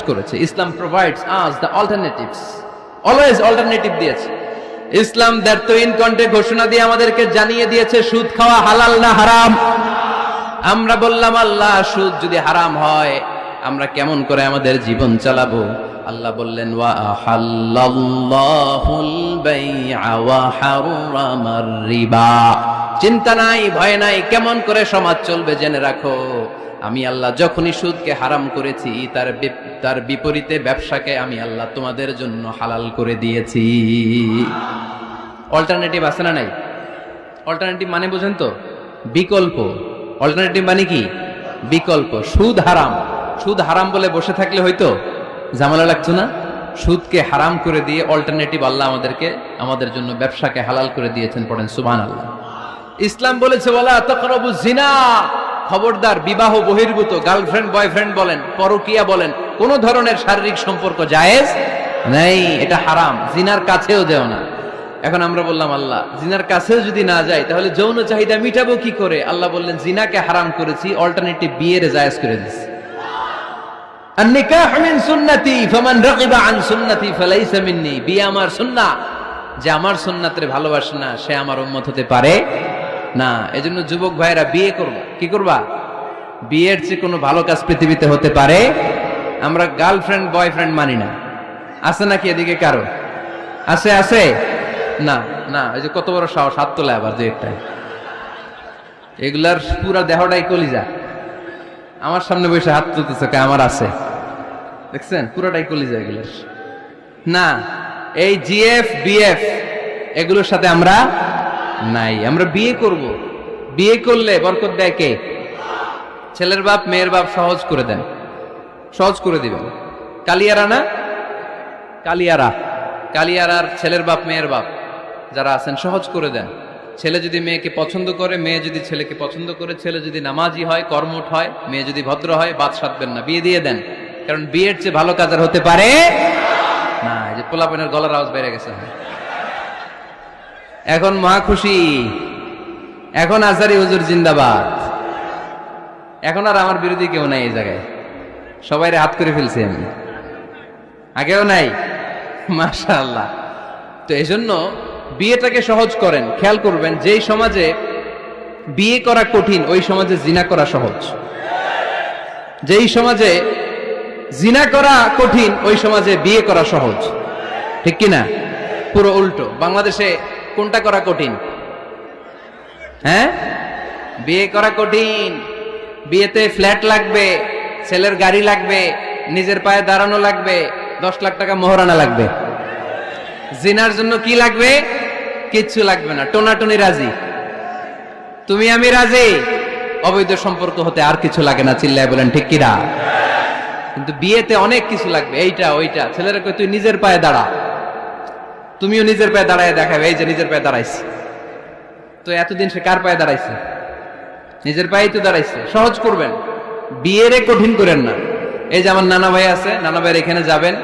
করেছে। Islam provides us the alternatives, always alternative দিয়েছে। Islam দ্ব্যর্থহীন কণ্ঠে ঘোষণা দিয়ে আমাদেরকে জানিয়ে দিয়েছে সুদ খাওয়া হালাল না হারাম। আমরা বললাম আল্লাহ সুদ যদি হারাম হয় আমরা কেমন করে আমাদের জীবন চালাবো? আল্লাহ বললেন ওয়া আহাল্লাল্লাহুল বাই'a ওয়া হারামার রিবা। চিন্তা নাই, ভয় নাই, কেমন করে সমাজ চলবে জেনে রাখো। আমি আল্লাহ যখনই সুদকে হারাম করেছি তার বিপরীতে ব্যবসাকে আমি আল্লাহ তোমাদের জন্য হালাল করে দিয়েছি। অল্টারনেটিভ আছে না নাই? অল্টারনেটিভ মানে বোঝেন তো? বিকল্প। অল্টারনেটিভ মানে কি? বিকল্প। সুদ হারাম, সুদ হারাম বলে বসে থাকলে হয়তো ঝামেলা লাগতো না। সুদকে হারাম করে দিয়ে অল্টারনেটিভ আল্লাহ আমাদের জন্য ব্যবসাকে হালাল করে দিয়েছেন। পড়েন সুবহানাল্লাহ। ইসলাম বলেছে ওয়ালা তাকরাবুজ জিনা, খবরদার বিবাহ বহির্ভূত গার্লফ্রেন্ড বয়ফ্রেন্ড বলেন, পরকীয়া বলেন, কোন ধরনের শারীরিক সম্পর্ক জায়েজ নাই, এটা হারাম। জিনার কাছেও যেও না। এখন আমরা বললাম আল্লাহ জিনার কাছেও যদি না যাই তাহলে যৌন চাহিদা মিটাবো কি করে? আল্লাহ বললেন জিনাকে হারাম করেছি, অল্টারনেটিভ বিয়ের জায়েজ করে দিয়েছি। আন-নিকাহু মিন সুন্নতি ফামান রাগিবা আন সুন্নতি ফালাইসা মিন্নি। বিয়ে আমার সুন্নাহ, যে আমার সুন্নাতের ভালোবাসে না সে আমার উম্মত হতে পারে না। এজন্য যুবক ভাইরা বিয়ে করবা। কি করবা? বিয়ের চেয়ে কোনো ভালো কাজ পৃথিবীতে হতে পারে? আমরা গার্লফ্রেন্ড বয়ফ্রেন্ড মানি না। আছে নাকি এদিকে কারো? আছে? আছে না? না, এই যে কত বড় সাহস, হাত তোলা আবার যে একটা। এগুলার পুরা দেহটাই কলিজা। আমার সামনে বসে হাত তুলতেছে, আমার আছে। দেখছেন পুরাটাই কলিজা এগুলার। না, এই জিএফ বিএফ এগুলোর সাথে আমরা নাই। আমরা বিয়ে করব। বিয়ে করলে বরকত দেয় কে? ছেলের বাপ মেয়ের বাপ সহজ করে দেন, সহজ করে দিবেন। কালিয়ারা না? কালিয়ারার ছেলের বাপ মেয়ের বাপ যারা আছেন সহজ করে দেন। ছেলে যদি মেয়েকে পছন্দ করে, মেয়ে যদি ছেলেকে পছন্দ করে, ছেলে যদি নামাজি হয়, কর্মঠ হয়, মেয়ে যদি ভদ্র হয়, বাদ সাধবেন না, বিয়ে দিয়ে দেন। কারণ বিয়ের চেয়ে ভালো কাজ আর হতে পারে না। এই যে পোলাপানের গলার আওয়াজ বেড়ে গেছে। এখন মহা খুশি, এখন আজারি হুজুর জিন্দাবাদ। এখন আর আমার বিরোধী কেউ নাই এই জায়গায়, সবাই হাত করে ফেলছি আমি, আগেও নাই। মাশাআল্লাহ। তো এই জন্য বিয়েটাকে সহজ করেন। খেয়াল করবেন যেই সমাজে বিয়ে করা কঠিন ওই সমাজে জিনা করা সহজ। যেই সমাজে জিনা করা কঠিন ওই সমাজে বিয়ে করা সহজ। ঠিক কিনা? পুরো উল্টো। বাংলাদেশে কোনটা করা কঠিন? হ্যাঁ, বিয়ে করা কঠিন। বিয়েতে ফ্ল্যাট লাগবে, ছেলের গাড়ি লাগবে, নিজের পায়ে দাঁড়ানো লাগবে, 10 লাখ টাকা মোহরানা লাগবে। জিনার জন্য কি লাগবে? কিচ্ছু লাগবে না, টোনাটুনি রাজি, তুমি আমি রাজি। অবৈধ সম্পর্ক হতে আর কিছু লাগে না। চিল্লায় বলেন ঠিক কিনা? কিন্তু বিয়েতে অনেক কিছু লাগবে, এইটা ওইটা। ছেলেরা কই তুই নিজের পায়ে দাঁড়া, তুমিও নিজের পায়ে দাঁড়ায় দেখাবে, এই যে নিজের পায়ে দাঁড়াইছে। তো এতদিন সে কার পায়ে দাঁড়াইছে? নিজের পায়েই তো দাঁড়াইছে। সহজ করবেন, বিয়েরে কঠিন করেন না। এই যে আমার নানা ভাই আছে, নানা ভাইয়ের এখানে যাবেন,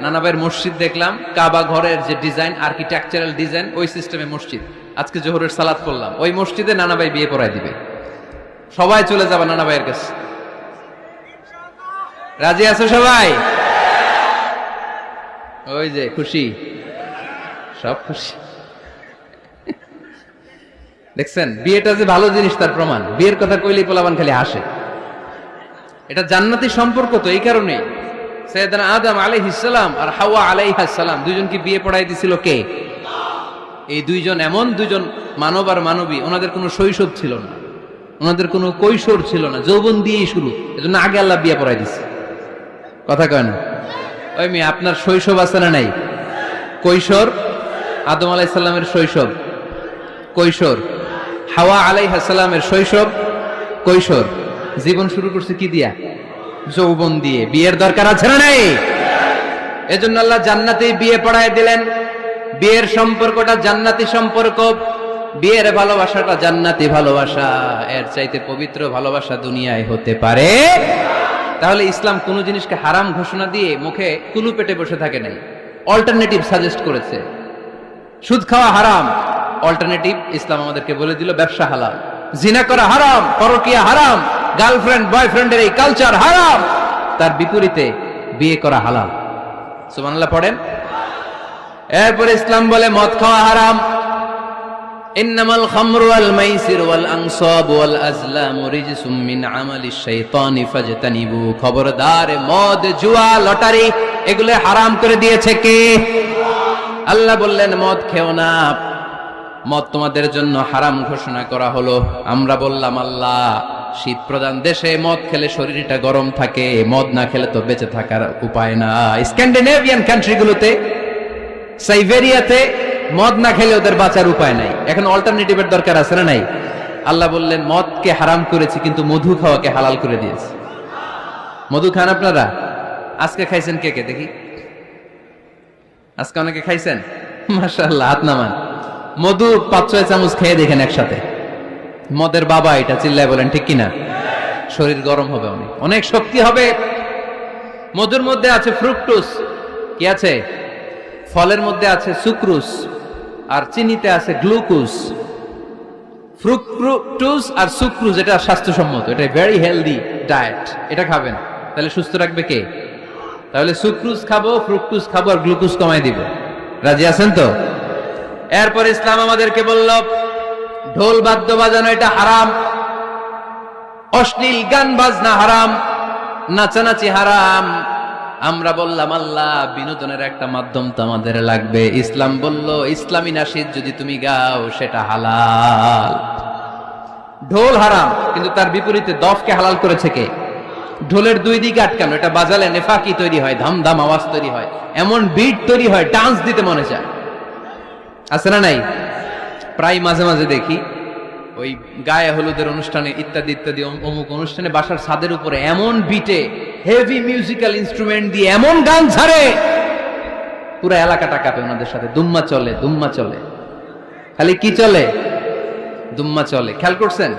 নানা ভাইয়ের মসজিদ দেখলাম, কাবা ঘরের যে ডিজাইন, আর্কিটেকচারাল ডিজাইন, ওই সিস্টেমে মসজিদ। আজকে জোহরের সালাত করলাম, ওই মসজিদে নানা ভাই বিয়ে পড়ায় দিবে। সবাই চলে যাবে নানা ভাইয়ের কাছে। রাজি আছো সবাই? ওই যে খুশি, সব খুশি। দেখছেন বিয়েটা যে ভালো জিনিস তার প্রমাণ। বিয়ের কথা কইলেই পোলাপান খালি হাসে। এটা জান্নাতি সম্পর্ক। তো এই কারণে সাইয়েদনা আদম আলাইহিস সালাম আর হাওয়া আলাইহাস সালাম দুইজনকে বিয়ে পড়াই দিছিল কে? এই দুইজন এমন দুইজন মানব আর মানবী, ওনাদের কোনো শৈশব ছিল না, ওনাদের কোনো কৈশোর ছিল না, যৌবন দিয়েই শুরু। এজন্য আগে আল্লাহ বিয়ে পড়াই দিছে। কথা কয় না? ওই মেয়ে আপনার শৈশব আছে না নাই? কৈশোর। আদম আলাইহিস সালামের শৈশব, কৈশোর। হাওয়া আলাইহাস সালামের শৈশব, কৈশোর। জীবন শুরু করছে কি দিয়া? যৌবন দিয়ে। বিয়ের দরকার আছে না নাই? এজন্য আল্লাহ জান্নাতেই বিয়ে পড়ায় দিলেন। বিয়ের সম্পর্কটা জান্নাতি সম্পর্ক, বিয়ের ভালোবাসাটা জান্নাতি ভালোবাসা। এর চাইতে পবিত্র ভালোবাসা দুনিয়ায় হতে পারে? তাহলে ইসলাম কোন জিনিসকে হারাম ঘোষণা দিয়ে মুখে কুলু পেটে বসে থাকে নাই, অল্টারনেটিভ সাজেস্ট করেছে। সুদ খাওয়া হারাম, অল্টারনেটিভ ইসলাম আমাদেরকে বলে দিল ব্যবসা হালাল। জিনা করা হারাম, পরকীয়া হারাম, গার্লফ্রেন্ড বয়ফ্রেন্ডের এই কালচার হারাম। তার বিপরীতে বিয়ে করা হালাল। সুবহানাল্লাহ পড়েন। এরপরে ইসলাম বলে মদ খাওয়া হারাম। ইন্নামাল খামরু ওয়াল মাইসির ওয়াল আনসাবু ওয়াল আজলামু রিজসুম মিন আমালিশ শাইতানি ফাজতানিবু। খবরদার, মদ, জুয়া, লটারি এগুলো হারাম করে দিয়েছে কে? আল্লাহ বললেন মদ খেও না, মদ তোমাদের জন্য হারাম ঘোষণা করা হলো। আমরা বললাম আল্লাহ, শীত প্রধান দেশে মদ খেলে শরীরটা গরম থাকে, মদ না খেলে তো বেঁচে থাকার উপায় না। স্ক্যান্ডিনেভিয়ান কান্ট্রিগুলোতে, সাইবেরিয়াতে মদ না খেলে ওদের বাঁচার উপায় নাই। এখন অল্টারনেটিভের দরকার আছে না নাই? আল্লাহ বললেন মদকে হারাম করেছি, কিন্তু মধু খাওয়াকে হালাল করে দিয়েছি। মধু খান আপনারা? আজকে খাইছেন কে কে দেখি? আজকে অনেকে খাইছেন? মাশাআল্লাহ, হাত নামান। মধু 5-6 চামচ খেয়ে দেখেন একসাথে। মদের বাবা এটা, চিল্লায় বলেন ঠিক কিনা? শরীর গরম হবে, অনেক অনেক শক্তি হবে। মধুর মধ্যে আছে ফ্রুকটোজ, কি আছে? ফলের মধ্যে আছে সুক্রোজ, আর চিনিতে আছে গ্লুকোজ। ফ্রুকটোজ আর সুক্রোজ এটা স্বাস্থ্যসম্মত, এটা ভেরি হেলদি ডায়েট। এটা খাবেন, তাহলে সুস্থ রাখবে কে? তাহলে সুক্রোজ খাবো, ফ্রুকটোজ খাবো, আর গ্লুকোজ কমাই দিব। রাজি আছেন তো? এরপর ইসলাম আমাদেরকে বলল ঢোল বাদ্য বাজানো এটা হারাম, অশ্লীল গান বাজনা হারাম, নাচানাচি হারাম। আমরা বললাম আল্লাহ, বিনোদনের একটা মাধ্যম তো আমাদের লাগবে। ইসলাম বলল ইসলামী নাশিদ যদি তুমি গাও সেটা হালাল। ঢোল হারাম, কিন্তু তার বিপরীতে দফকে হালাল করেছে কে? ঢোলের দুই দিকে আটকানো, এটা বাজালে নেফাকি তৈরি হয়, ধামধাম আওয়াজ তৈরি হয়, এমন বিট তৈরি হয় ডান্স দিতে মনে চায়। আছে না নাই? প্রায় মাঝে মাঝে দেখি ওই গায়ে হলুদের অনুষ্ঠানে ইত্যাদি ইত্যাদি অমুক অনুষ্ঠানে বাসার ছাদের উপরে এমন বিটে হেভি মিউজিক্যাল ইনস্ট্রুমেন্ট দিয়ে এমন গান ছাড়ে, পুরো এলাকাটা কাঁপে ওনাদের সাথে। দুম্মা চলে, দুম্মা চলে, খালি কি চলে? দুম্মা চলে। খেয়াল করছেন?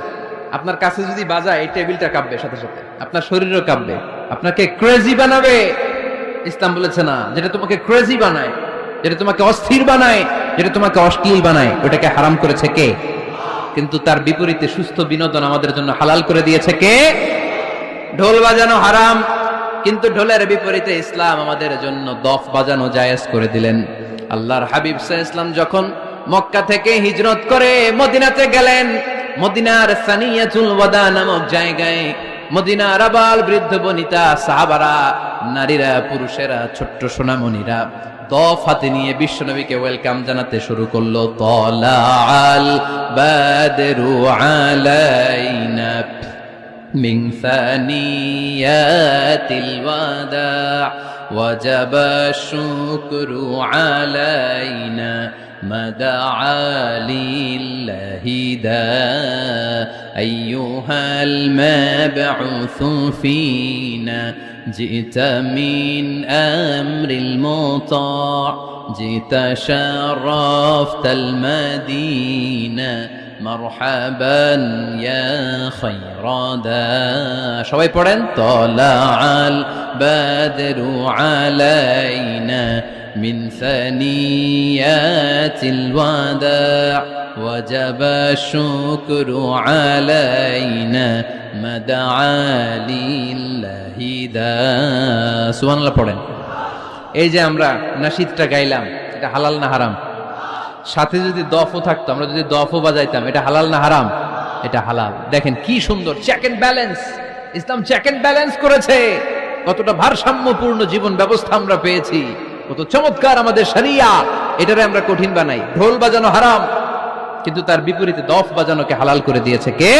আপনার কাছে যদি বাজায় এই টেবিলটা কাঁপবে, সাথে সাথে আপনার শরীরও কাঁপবে, আপনাকে ক্রেজি বানাবে। ইসলাম বলেছে না, যেটা তোমাকে ক্রেজি বানায়, যেটা তোমাকে অস্থির বানায়, যেটা তোমাকে অশ্লীল বানায়, ওটাকে হারাম করেছে কে? কিন্তু তার বিপরীতে সুস্থ বিনোদন আমাদের জন্য হালাল করে দিয়েছে কে? ঢোল বাজানো হারাম, কিন্তু ঢোলের বিপরীতে ইসলাম আমাদের জন্য দফ বাজানো জায়েজ করে দিলেন। আল্লাহর হাবিব সাল্লাল্লাহু আলাইহি ওয়াসাল্লাম যখন মক্কা থেকে হিজরত করে মদিনাতে গেলেন, মদিনার সানিয়াতুল ওয়াদা নামক জায়গায় মদিনার আবাল বৃদ্ধ বনিতা, সাহাবারা, নারীরা, পুরুষেরা, ছোট্ট সোনামণিরা দফ হাতে নিয়ে বিশ্বনবীকে ওয়েলকাম জানাতে শুরু করলো। তালাআল বাদরু আলাইনা মিন সানিয়াতিল ওয়াদা ওয়াজাবা শুকরু আলাইনা মাদআ লিল্লাহি দা আইয়ুহাল মাবউসু ফিনা جئت من أمر المطاع جئت شرفت المدينة مرحبا يا خير دا সবাই পড়েন طلع البدر علينا من ثنيات الوداع وجب الشكر علينا مدعا لله دا সুবহানাল্লাহ পড়েন। এই যে আমরা নাশিদটা গাইলাম, এটা হালাল না হারাম? সাথে যদি দফও থাকতো, আমরা যদি দফও বাজাইতাম, এটা হালাল না হারাম? এটা হালাল। দেখেন কি সুন্দর চেক এন্ড ব্যালেন্স, ইসলাম চেক এন্ড ব্যালেন্স করেছে। কতটা ভারসাম্যপূর্ণ জীবন ব্যবস্থা আমরা পেয়েছি, কত চমৎকার আমাদের শরিয়া। এটারে আমরা কঠিন বানাই। ঢোল বাজানো হারাম, কিন্তু তার বিপরীতে দফ বাজানোকে হালাল করে দিয়েছে কে?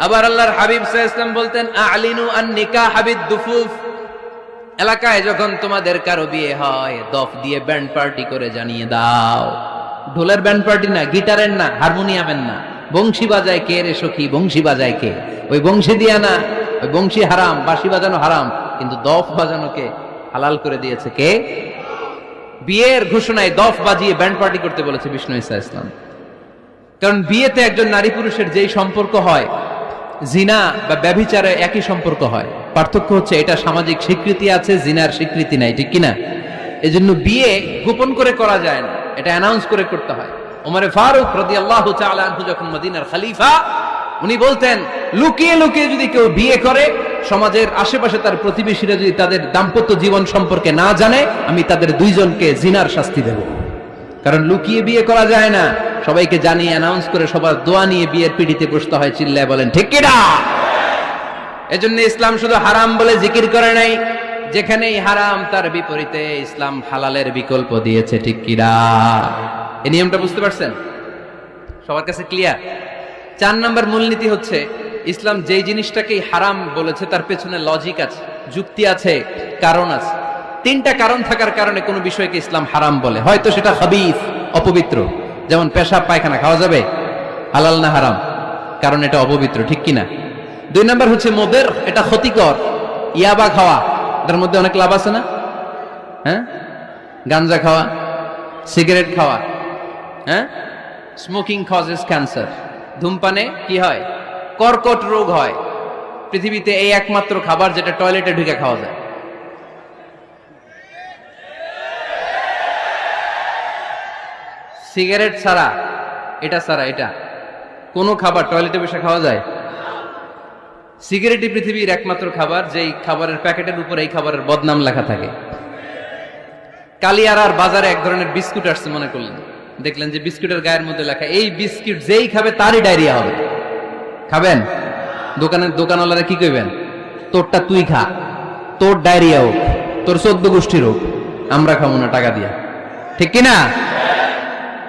আবার আল্লাহর হাবিব সাল্লাল্লাহু আলাইহি ওয়াসাল্লাম বলতেন আ'লিনু আন নিকাহ বিদ-দুফুফ, এলাকায় যখন তোমাদের কারো বিয়ে হয় দফ দিয়ে ব্যান্ড পার্টি করে জানিয়ে দাও। ঢোলের ব্যান্ড পার্টি না, গিটারের না, হারমোনিয়ামের না, বংশী বাজায় কে রে সখী? বংশী বাজায় কে? ওই বংশী দিয়া না, ওই বংশী হারাম, বাঁশি বাজানো হারাম, কিন্তু দফ বাজানোকে হালাল করে দিয়েছে কে? বিয়ের ঘোষণায় দফ বাজিয়ে ব্যান্ড পার্টি করতে বলেছে বিষ্ণু ঈসা ইসলাম। কারণ বিয়েতে একজন নারী পুরুষের যেই সম্পর্ক হয়, জিনা বা ব্যভিচারে একই সম্পর্ক হয়। পার্থক্য হচ্ছে এটা সামাজিক স্বীকৃতি আছে, জিনার স্বীকৃতি নাই, ঠিক কিনা? এজন্য বিয়ে গোপন করে করা যায় না, এটা অ্যানাউন্স করে করতে হয়। ওমরে ফারুক রাদিয়াল্লাহু তাআলা আনহু যখন মদিনার খলিফা, উনি বলতেন লুকিয়ে লুকিয়ে যদি কেউ বিয়ে করে সমাজের আশেপাশে তার প্রতিবেশীরা যদি তাদের দাম্পত্য জীবন সম্পর্কে না জানে, আমি তাদের দুইজনকে জিনার শাস্তি দেব। কারণ লুকিয়ে বিয়ে করা যায় না, সবাইকে জানিয়ে অ্যানাউন্স করে সবার দোয়া নিয়ে বিয়ের পিড়িতে বসতে হয়। চিল্লায় বলেন ঠিক কিনা? এজন্য ইসলাম শুধু হারাম বলে জিকির করে নাই, যেখানেই হারাম তার বিপরীতে ইসলাম হালালের বিকল্প দিয়েছে। ঠিক কিনা? এই নিয়মটা বুঝতে পারছেন? সবার কাছে ক্লিয়ার? 4 নম্বর মূলনীতি হচ্ছে, ইসলাম যেই জিনিসটাকেই হারাম বলেছে তার পেছনে লজিক আছে, যুক্তি আছে, কারণ আছে। 3টা কারণ থাকার কারণে কোনো বিষয়কে ইসলাম হারাম বলে। হয়তো সেটা খাবিস, অপবিত্র, যেমন পেশাব পায়খানা খাওয়া যাবে, হালাল না হারাম? কারণ এটা অপবিত্র। ঠিক কিনা? 2 নম্বর হচ্ছে মুদির, এটা ক্ষতিকর। ইয়াবা খাওয়া, এটার মধ্যে অনেক লাভ আছে না? হ্যাঁ, গাঞ্জা খাওয়া, সিগারেট খাওয়া, হ্যাঁ, স্মোকিং কজেস ক্যান্সার। ধূমপানে কি হয়? কর্কট রোগ হয়। পৃথিবীতে এই একমাত্র খাবার যেটা টয়লেটে ঢুকে খাওয়া যায়। সিগারেট ছাড়া, এটা ছাড়া, এটা কোনো খাবার টয়লেটে বসে খাওয়া যায়? সিগারেটই পৃথিবীর একমাত্র খাবার যেই খাবারের প্যাকেটের উপর এই খাবারের বদনাম লেখা থাকে। কালিয়ারার বাজারে এক ধরনের বিস্কুট আসছে, মনে করলেন, দেখলেন যে বিস্কুটের গায়ের মধ্যে লেখা, এই বিস্কুট যেই খাবে তারই ডায়রিয়া হবে। খাবেন? দোকানওয়ালারা কি কইবেন? তোরটা তুই খা, তোর ডায়রিয়া হোক, তোর 14 গোষ্ঠীর হোক, আমরা খাবো না টাকা দিয়া। ঠিক কিনা?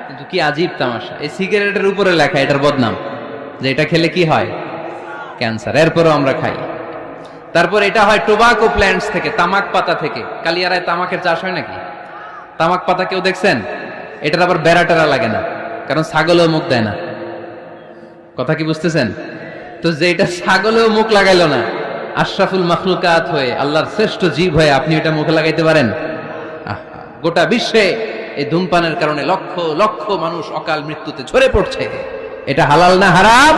কিন্তু কি আজীব তামাশা, এই সিগারেটের উপরে লেখা এটার বদনাম, যে এটা খেলে কি হয়? ক্যান্সার। এরপরও আমরা খাই। তারপর এটা হয় টোবাকো প্ল্যান্টস থেকে, তামাক পাতা থেকে। কালিয়ারায় তামাকের চাষ হয় নাকি? তামাক পাতা কেউ দেখছেন? এটার আবার বেড়াটেরা লাগে না, কারণ ছাগলেও মুখ দেয় না। কথা কি বুঝতেছেন? তো যে এটা ছাগলেও মুখ লাগাইলো না, আশরাফুল মাখলুকাত হয়ে, আল্লাহর শ্রেষ্ঠ জীব হয়ে আপনি এটা মুখে লাগাইতে পারেন? গোটা বিশ্বে এই ধূমপানের কারণে লক্ষ লক্ষ মানুষ অকাল মৃত্যুতে ঝরে পড়ছে। এটা হালাল না হারাম?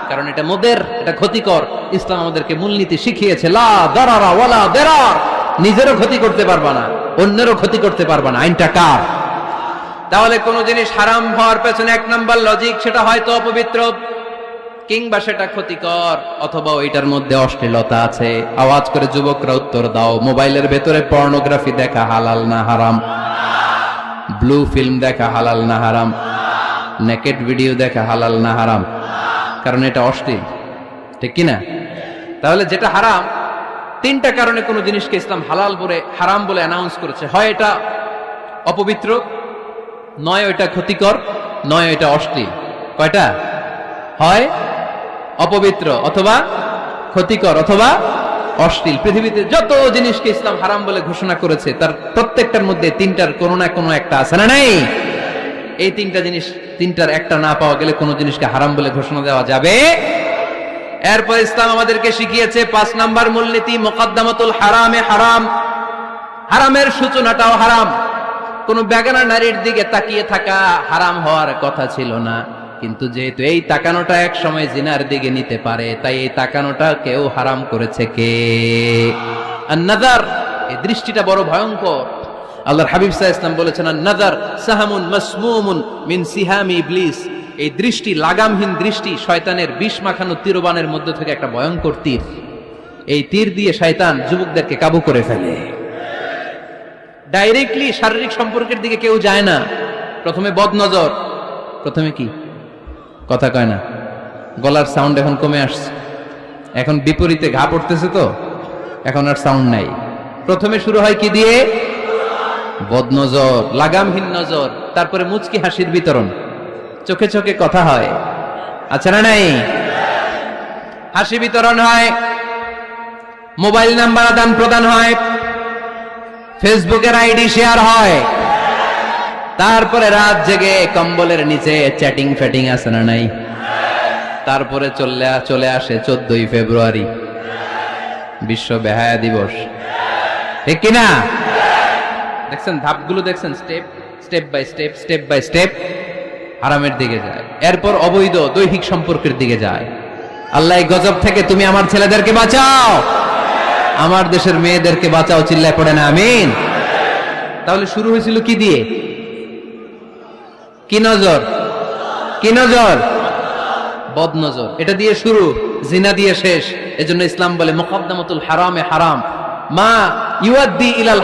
কারণ এটা মুদির, এটা ক্ষতিকর। ইসলাম আমাদেরকে মূলনীতি শিখিয়েছে, লা দারারা ওয়ালা দিরার। নিজেরও ক্ষতি করতে পারবা না, অন্যেরও ক্ষতি করতে পারবা না। আইনটা কার? তাহলে কোন জিনিস হারাম হওয়ার পেছনে 1 নম্বর লজিক, সেটা হয়তো অপবিত্র, কিংবা সেটা ক্ষতিকর, অথবা ওইটার মধ্যে অশ্লীলতা আছে। আওয়াজ করে যুবকরা উত্তর দাও, মোবাইলের ভেতরে পর্নোগ্রাফি দেখা হালাল না হারাম? ব্লু ফিল্ম দেখা হালাল না হারাম? নেকেড ভিডিও দেখা হালাল না হারাম? কারণ এটা অশ্লীল। ঠিক কিনা? তাহলে যেটা হারাম, 3টা কারণে কোন জিনিসকে ইসলাম হালাল বলে, হারাম বলে অ্যানাউন্স করেছে। হয় এটা অপবিত্র, নয় ওইটা ক্ষতিকর, নয় ওইটা অশ্লীল। কয়টা? হয় অপবিত্র, অথবা ক্ষতিকর, অথবা অশ্লীল। পৃথিবীতে যত জিনিসকে ইসলাম হারাম বলে ঘোষণা করেছে তার প্রত্যেকটার মধ্যে 3টার কোনো না কোনো একটা আছে না নাই? এই 3টা জিনিস, 3টার একটা না পাওয়া গেলে কোনো জিনিসকে হারাম বলে ঘোষণা দেওয়া যাবে। এরপর ইসলাম আমাদেরকে শিখিয়েছে 5 নাম্বার মূলনীতি, মুকদ্দামাতুল হারামে হারাম। হারামের সূচনাটাও হারাম। কোন বেগানা নারীর দিকে তাকিয়ে থাকা হারাম হওয়ার কথা ছিল না, কিন্তু যেহেতু এই তাকানোটা এক সময় জিনার দিকে নিতে পারে, তাই এই তাকানোটা কেউ হারাম করেছে। কে? আন-নাযার। এই দৃষ্টিটা বড় ভয়ঙ্কর। আল্লাহর হাবিব সাল্লাল্লাহু আলাইহি ওয়াসাল্লাম বলেছেন, আন-নাযার সাহামুন মাসমুমুন মিন সিহামি ইবলিস। এই দৃষ্টি, লাগামহীন দৃষ্টি, শয়তানের বিষ মাখানো তীরবানের মধ্য থেকে একটা ভয়ঙ্কর তীর। এই তীর দিয়ে শয়তান যুবকদেরকে কাবু করে ফেলে। ডাইরেক্টলি শারীরিক সম্পর্কের দিকে কেউ যায় না। প্রথমে বদনজর, প্রথমে কি কথা কয় না, গলার সাউন্ড এখন কমে আসছে, এখন বিপরীতে ঘা পড়তেছে, তো এখন আর সাউন্ড নাই। প্রথমে শুরু হয় কি দিয়ে? বদনজর, লাগামহীন নজর। তারপরে মুচকি হাসির বিতরণ, চোখে চোখে কথা হয়, আচ্ছা না নাই? হাসি বিতরণ হয়, মোবাইল নাম্বার আদান প্রদান হয়, ফেসবুকের আইডি শেয়ার হয়, তারপরে রাত জেগে কম্বলের নিচে চ্যাটিং ফ্যাটিং আছে না নাই? তারপরে চলে আসে 14ই ফেব্রুয়ারি, বিশ্ব বেহায়া দিবস। ঠিক কিনা? দেখছেন ধাপগুলো, দেখছেন স্টেপ বাই স্টেপ হারামের দিকে যায়। এরপর অবৈধ দৈহিক সম্পর্কের দিকে যায়। আল্লাহ এই গজব থেকে তুমি আমার ছেলেদেরকে বাঁচাও, আমার দেশের মেয়েদেরকে বাঁচাও। চিল্লায় পড়ে না আমিন? তাহলে শুরু হয়েছিল কি দিয়ে? কি নজর? কি নজর? বদনজর। এটা দিয়ে শুরু, জিনা দিয়ে শেষ। এজন্য ইসলাম বলে মুকদ্দামাতুল হারামে হারাম মা ইউআদ্দি ইলাল